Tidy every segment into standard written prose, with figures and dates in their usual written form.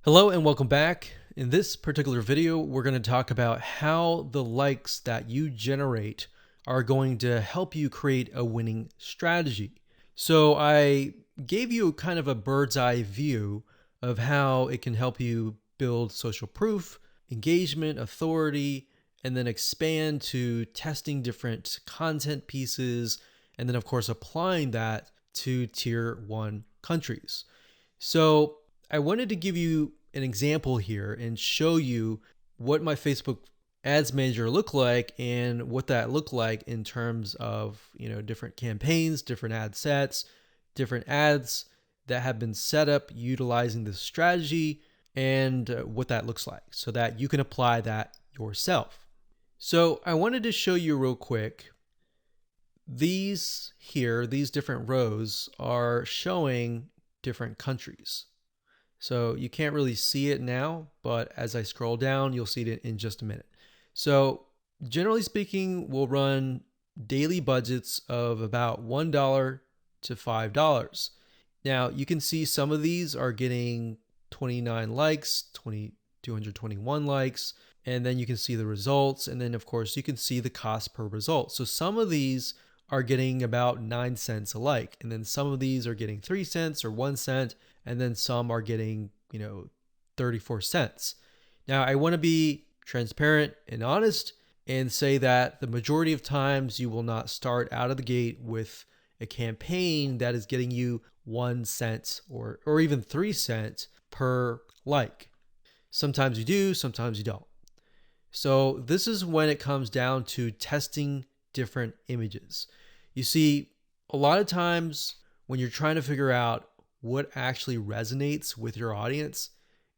Hello and welcome back. In this particular video, we're going to talk about how the likes that you generate are going to help you create a winning strategy. So I gave you kind of a bird's eye view of how it can help you build social proof, engagement, authority, and then expand to testing different content pieces, and then of course applying that to tier 1 countries. So I wanted to give you an example here and show you what my Facebook ads manager looked like and what that looked like in terms of, different campaigns, different ad sets, different ads that have been set up utilizing this strategy, and what that looks like so that you can apply that yourself. So I wanted to show you real quick. These different rows are showing different countries. So you can't really see it now, but as I scroll down, you'll see it in just a minute. So generally speaking, we'll run daily budgets of about $1 to $5. Now you can see some of these are getting 29 likes, 221 likes, and then you can see the results. And then of course you can see the cost per result. So some of these are getting about 9 cents a like. And then some of these are getting 3 cents or 1 cent. And then some are getting, 34 cents. Now I want to be transparent and honest and say that the majority of times you will not start out of the gate with a campaign that is getting you 1 cent or even 3 cents per like. Sometimes you do, sometimes you don't. So this is when it comes down to testing different images. You see, a lot of times when you're trying to figure out what actually resonates with your audience,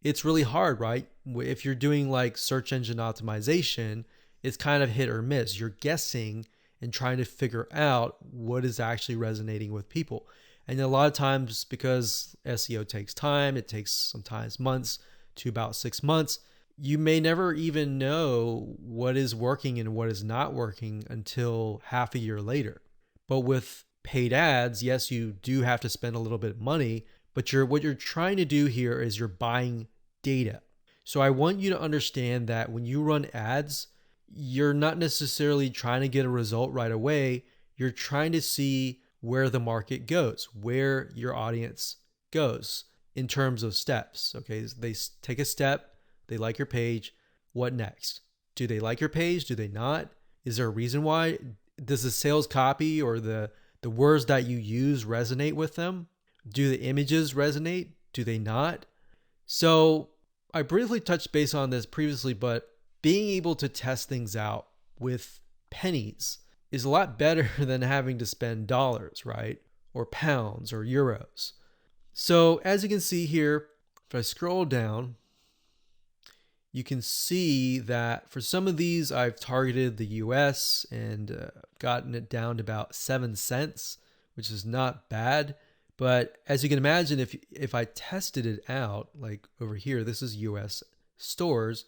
it's really hard, right? If you're doing like search engine optimization, it's kind of hit or miss. You're guessing and trying to figure out what is actually resonating with people. And a lot of times, because SEO takes time, it takes sometimes months to about 6 months, you may never even know what is working and what is not working until half a year later. But with paid ads, yes, you do have to spend a little bit of money, but what you're trying to do here is you're buying data. So I want you to understand that when you run ads, you're not necessarily trying to get a result right away. You're trying to see where the market goes, where your audience goes in terms of steps. Okay, they take a step, they like your page. What next? Do they like your page? Do they not? Is there a reason why? Does the sales copy or the words that you use resonate with them? Do the images resonate? Do they not? So I briefly touched base on this previously, but being able to test things out with pennies is a lot better than having to spend dollars, right? Or pounds or euros. So as you can see here, if I scroll down, you can see that for some of these, I've targeted the US and gotten it down to about 7 cents, which is not bad. But as you can imagine, if I tested it out, like over here, this is US stores,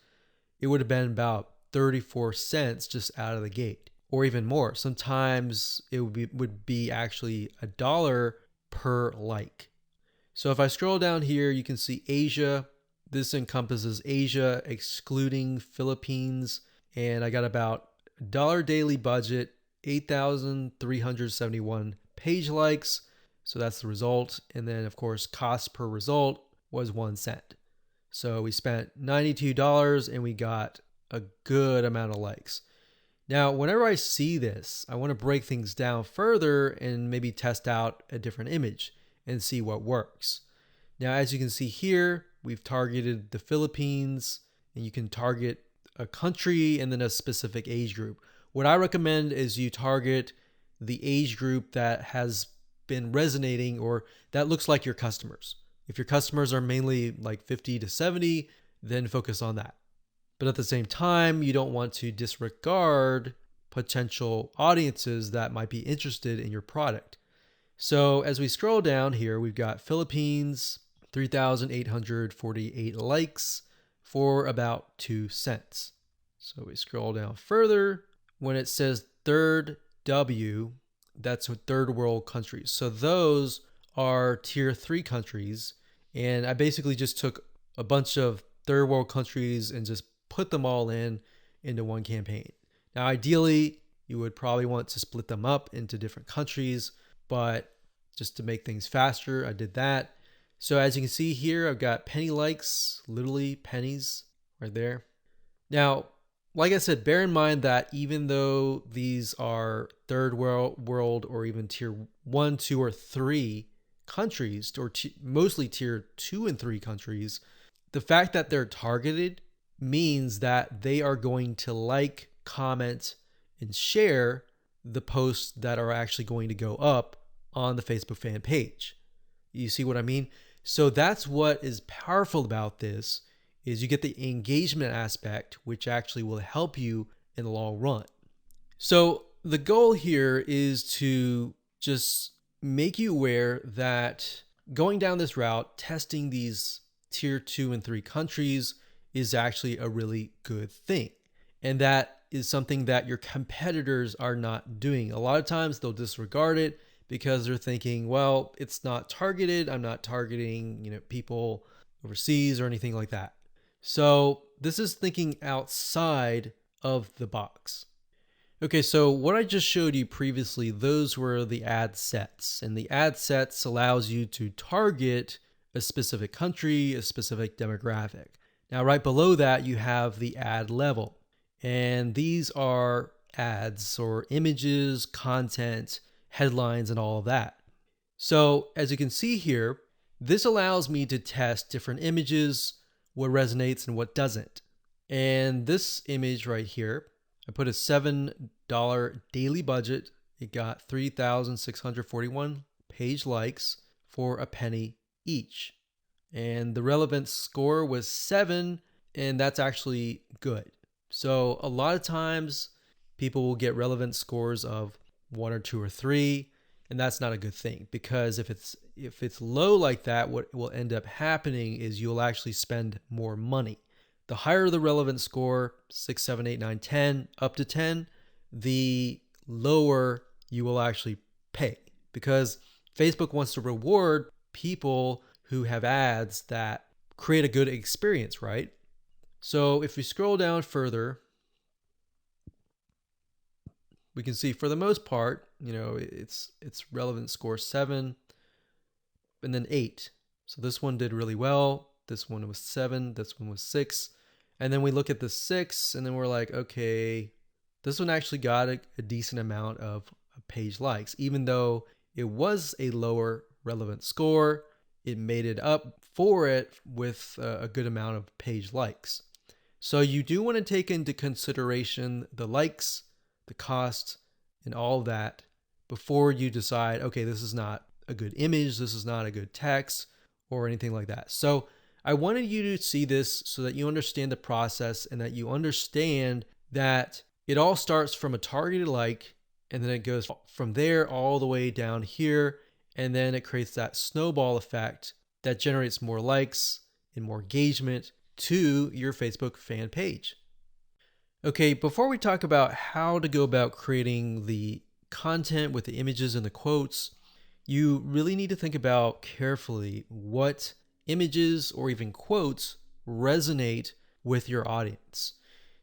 it would have been about 34 cents just out of the gate, or even more. Sometimes it would be actually $1 per like. So if I scroll down here, you can see Asia. This encompasses Asia, excluding Philippines. And I got about $1 daily budget, 8,371 page likes. So that's the result. And then, of course, cost per result was 1 cent. So we spent $92 and we got a good amount of likes. Now, whenever I see this, I want to break things down further and maybe test out a different image and see what works. Now, as you can see here, we've targeted the Philippines, and you can target a country and then a specific age group. What I recommend is you target the age group that has been resonating or that looks like your customers. If your customers are mainly like 50 to 70, then focus on that. But at the same time, you don't want to disregard potential audiences that might be interested in your product. So as we scroll down here, we've got Philippines, 3,848 likes for about 2 cents. So we scroll down further. When it says third W, that's third world countries. So those are tier 3 countries. And I basically just took a bunch of third world countries and just put them all into one campaign. Now, ideally, you would probably want to split them up into different countries, but just to make things faster, I did that. So as you can see here, I've got penny likes, literally pennies right there. Now, like I said, bear in mind that even though these are third world or even tier 1, 2, or 3 countries, or mostly tier 2 and 3 countries, the fact that they're targeted means that they are going to like, comment, and share the posts that are actually going to go up on the Facebook fan page. You see what I mean? So that's what is powerful about this, is you get the engagement aspect, which actually will help you in the long run. So the goal here is to just make you aware that going down this route, testing these tier 2 and 3 countries is actually a really good thing. And that is something that your competitors are not doing. A lot of times they'll disregard it because they're thinking, well, it's not targeted. I'm not targeting, people overseas or anything like that. So this is thinking outside of the box. Okay, so what I just showed you previously, those were the ad sets. And the ad sets allows you to target a specific country, a specific demographic. Now, right below that, you have the ad level. And these are ads or images, content, headlines, and all of that. So as you can see here, this allows me to test different images, what resonates and what doesn't. And this image right here, I put a $7 daily budget. It got 3,641 page likes for a penny each. And the relevance score was 7, and that's actually good. So a lot of times people will get relevance scores of 1 or 2 or 3, and that's not a good thing, because if it's low like that, what will end up happening is you'll actually spend more money. The higher the relevance score, 6, 7, 8, 9, 10, up to 10, the lower you will actually pay, because Facebook wants to reward people who have ads that create a good experience, right? So if we scroll down further, we can see for the most part, it's relevant score 7 and then 8. So this one did really well. This one was 7. This one was 6. And then we look at the 6 and then we're like, okay, this one actually got a decent amount of page likes. Even though it was a lower relevant score, it made it up for it with a good amount of page likes. So you do want to take into consideration the likes, the cost, and all of that before you decide, okay, this is not a good image, this is not a good text, or anything like that. So I wanted you to see this so that you understand the process and that you understand that it all starts from a targeted like, and then it goes from there all the way down here, and then it creates that snowball effect that generates more likes and more engagement to your Facebook fan page. Okay, before we talk about how to go about creating the content with the images and the quotes, you really need to think about carefully what images or even quotes resonate with your audience.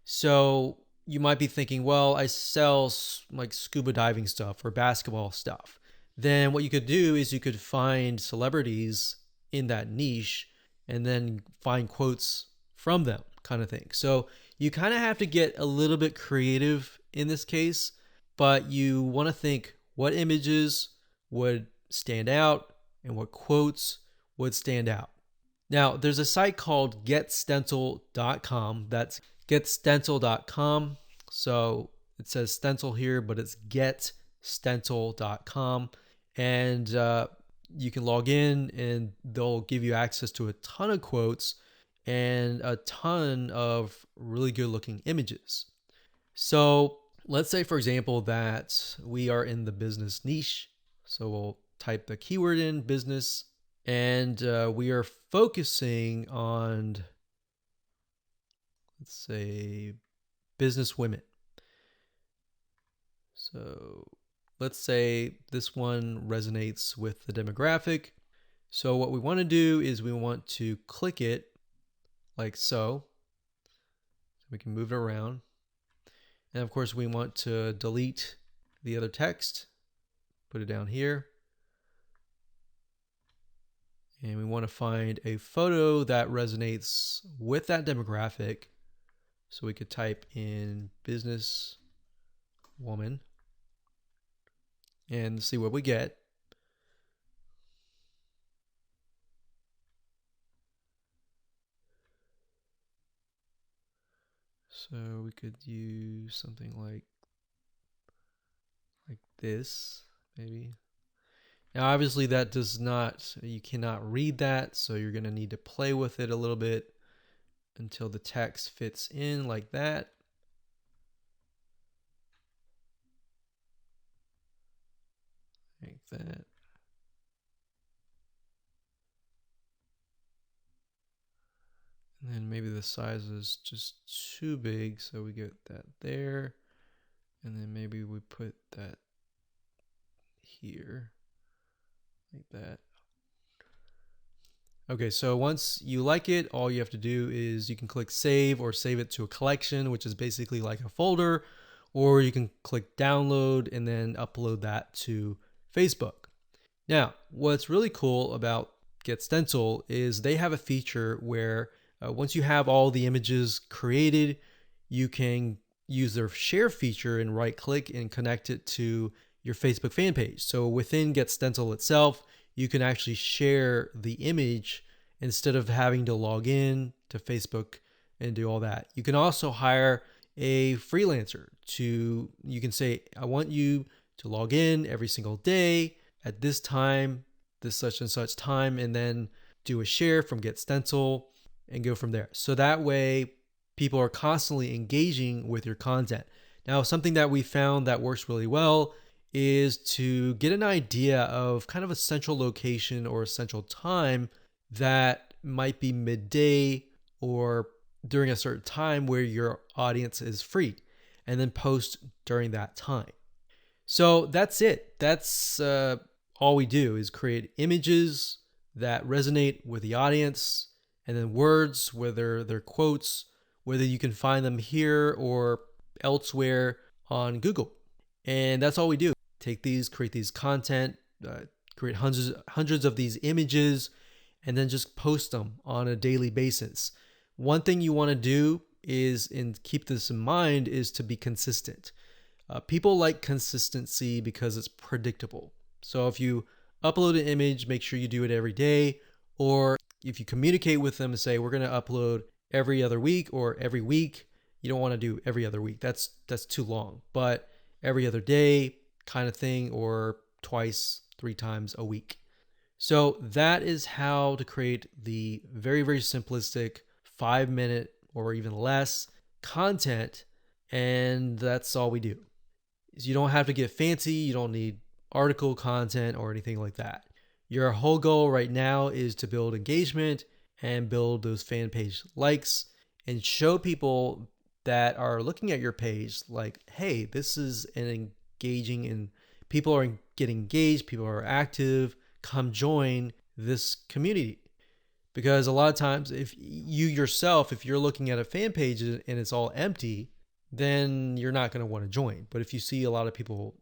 So you might be thinking, well, I sell like scuba diving stuff or basketball stuff. Then what you could do is you could find celebrities in that niche and then find quotes from them, kind of thing. So you kind of have to get a little bit creative in this case, but you want to think what images would stand out and what quotes would stand out. Now, there's a site called getstencil.com. That's getstencil.com. So it says stencil here, but it's getstencil.com. And you can log in and they'll give you access to a ton of quotes and a ton of really good looking images. So let's say, for example, that we are in the business niche. So we'll type the keyword in business, and we are focusing on, let's say, business women. So let's say this one resonates with the demographic. So what we want to do is we want to click it like so. We can move it around. And of course, we want to delete the other text, put it down here. And we want to find a photo that resonates with that demographic. So we could type in business woman and see what we get. So we could use something like this, maybe. Now, obviously that does not, you cannot read that. So you're going to need to play with it a little bit until the text fits in like that. Like that. And then maybe the size is just too big, so we get that there. And then maybe we put that here, like that. Okay, so once you like it, all you have to do is you can click save or save it to a collection, which is basically like a folder, or you can click download and then upload that to Facebook. Now, what's really cool about Get Stencil is they have a feature where once you have all the images created, you can use their share feature and right click and connect it to your Facebook fan page. So within Get Stencil itself, you can actually share the image instead of having to log in to Facebook and do all that. You can also hire a freelancer to, you can say, I want you to log in every single day at this time, this such and such time, and then do a share from Get Stencil and go from there. So that way people are constantly engaging with your content. Now, something that we found that works really well is to get an idea of kind of a central location or a central time that might be midday or during a certain time where your audience is free, and then post during that time. So that's it. That's all we do is create images that resonate with the audience, and then words, whether they're quotes, whether you can find them here or elsewhere on Google. And that's all we do. Take these, create these content, create hundreds of these images, and then just post them on a daily basis. One thing you want to do is, and keep this in mind, is to be consistent. People like consistency because it's predictable. So if you upload an image, make sure you do it every day. Or if you communicate with them and say, we're going to upload every other week or every week, you don't want to do every other week. That's too long. But every other day kind of thing, or twice, 3 times a week. So that is how to create the very, very simplistic 5-minute or even less content. And that's all we do. So you don't have to get fancy. You don't need article content or anything like that. Your whole goal right now is to build engagement and build those fan page likes and show people that are looking at your page like, hey, this is an engaging, and people are getting engaged, people are active, come join this community. Because a lot of times if you yourself, if you're looking at a fan page and it's all empty, then you're not going to want to join. But if you see a lot of people,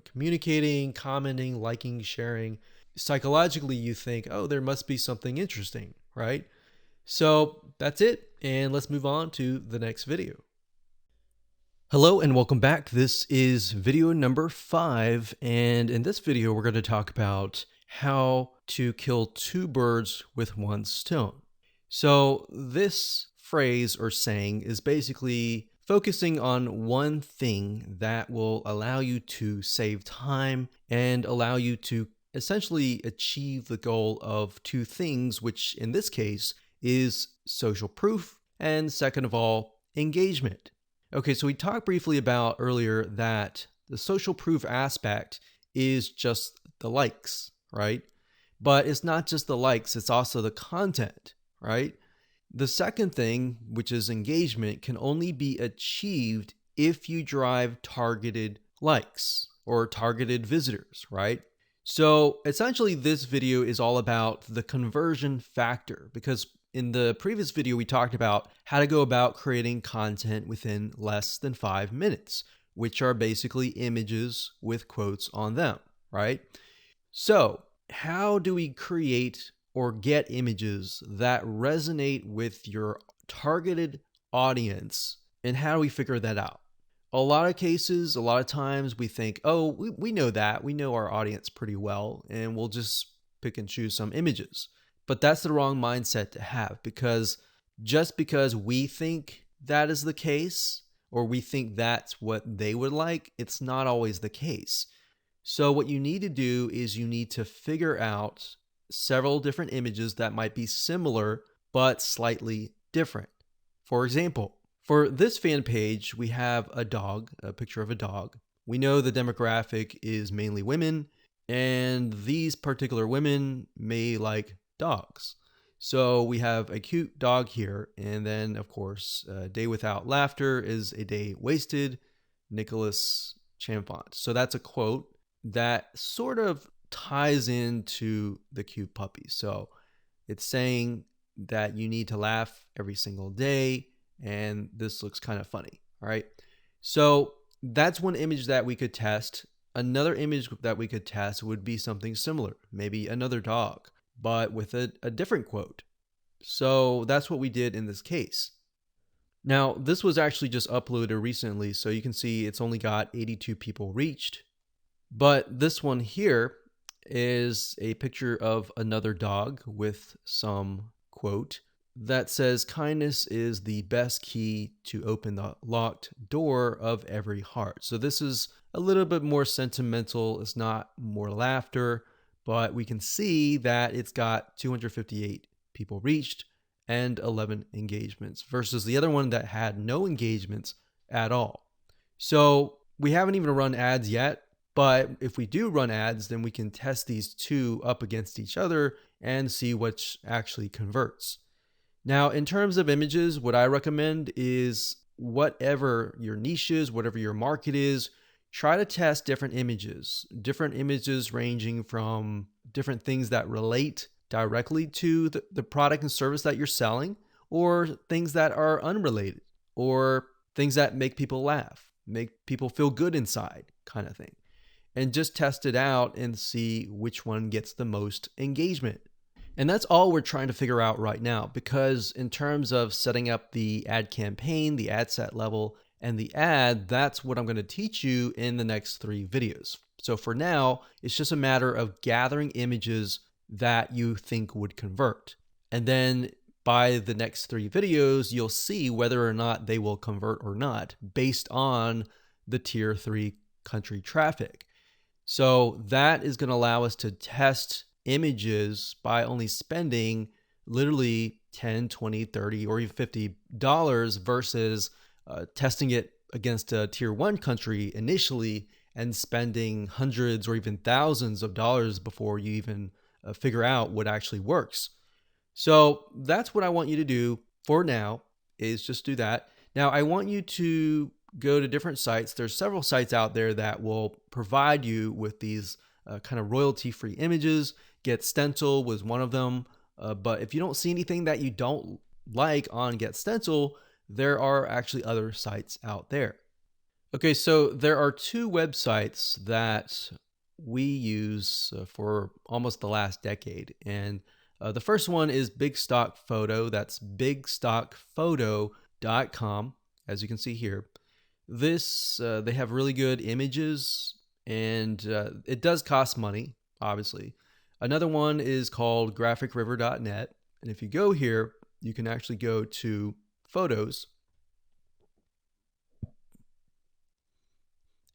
communicating, commenting, liking, sharing, psychologically you think, oh, there must be something interesting, right? So that's it. And let's move on to the next video. Hello and welcome back. This is video number 5. And in this video, we're going to talk about how to kill 2 birds with 1 stone. So this phrase or saying is basically focusing on one thing that will allow you to save time and allow you to essentially achieve the goal of 2 things, which in this case is social proof and, second of all, engagement. Okay, so we talked briefly about earlier that the social proof aspect is just the likes, right? But it's not just the likes, it's also the content, right? The second thing, which is engagement, can only be achieved if you drive targeted likes or targeted visitors, right? So essentially this video is all about the conversion factor, because In the previous video, we talked about how to go about creating content within less than 5 minutes, which are basically images with quotes on them, right? So, how do we create or get images that resonate with your targeted audience, and how do we figure that out? A lot of cases, a lot of times we think, oh, we know that. We know our audience pretty well, and we'll just pick and choose some images. But that's the wrong mindset to have, because just because we think that is the case, or we think that's what they would like, it's not always the case. So what you need to do is you need to figure out several different images that might be similar but slightly different. For example, for this fan page, we have a dog, a picture of a dog. We know the demographic is mainly women, and these particular women may like dogs. So we have a cute dog here, and then of course, a day without laughter is a day wasted, Nicholas Chamfont. So that's a quote that sort of ties into the cute puppy. So it's saying that you need to laugh every single day, and this looks kind of funny. All right. So that's one image that we could test. Another image that we could test would be something similar, maybe another dog, but with a different quote. So that's what we did in this case. Now, this was actually just uploaded recently, so you can see it's only got 82 people reached. But this one here is a picture of another dog with some quote that says, "Kindness is the best key to open the locked door of every heart." So this is a little bit more sentimental. It's not more laughter, but we can see that it's got 258 people reached and 11 engagements versus the other one that had no engagements at all. So we haven't even run ads yet. But if we do run ads, then we can test these two up against each other and see which actually converts. Now, in terms of images, what I recommend is whatever your niche is, whatever your market is, try to test different images ranging from different things that relate directly to the product and service that you're selling, or things that are unrelated, or things that make people laugh, make people feel good inside, kind of thing. And just test it out and see which one gets the most engagement. And that's all we're trying to figure out right now, because in terms of setting up the ad campaign, the ad set level, and the ad, that's what I'm going to teach you in the next 3 videos. So for now, it's just a matter of gathering images that you think would convert. And then by the next 3 videos, you'll see whether or not they will convert or not based on the tier 3 country traffic. So that is going to allow us to test images by only spending literally $10, $20, $30, or even $50 versus testing it against a tier 1 country initially and spending hundreds or even thousands of dollars before you even figure out what actually works. So that's what I want you to do for now, is just do that. Now, I want you to go to different sites. There's several sites out there that will provide you with these kind of royalty-free images. Get Stencil was one of them. But if you don't see anything that you don't like on Get Stencil, there are actually other sites out there. Okay, so there are 2 websites that we use for almost the last decade. And the first one is Big Stock Photo. That's bigstockphoto.com, as you can see here. This, they have really good images, and it does cost money, obviously. Another one is called graphicriver.net. And if you go here, you can actually go to photos,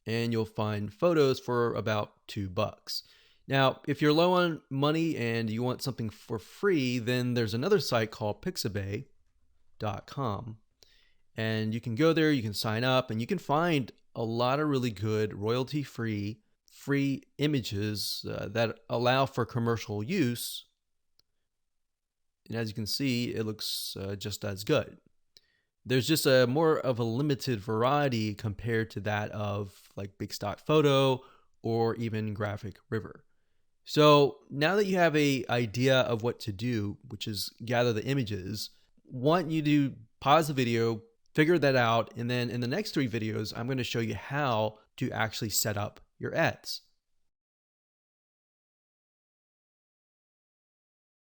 and you'll find photos for about $2. Now, if you're low on money and you want something for free, then there's another site called pixabay.com. And you can go there, you can sign up, and you can find a lot of really good royalty-free images that allow for commercial use. And as you can see, it looks just as good. There's just a more of a limited variety compared to that of like Big Stock Photo or even Graphic River. So now that you have a idea of what to do, which is gather the images, want you to pause the video, figure that out, and then in the next 3 videos, I'm going to show you how to actually set up your ads.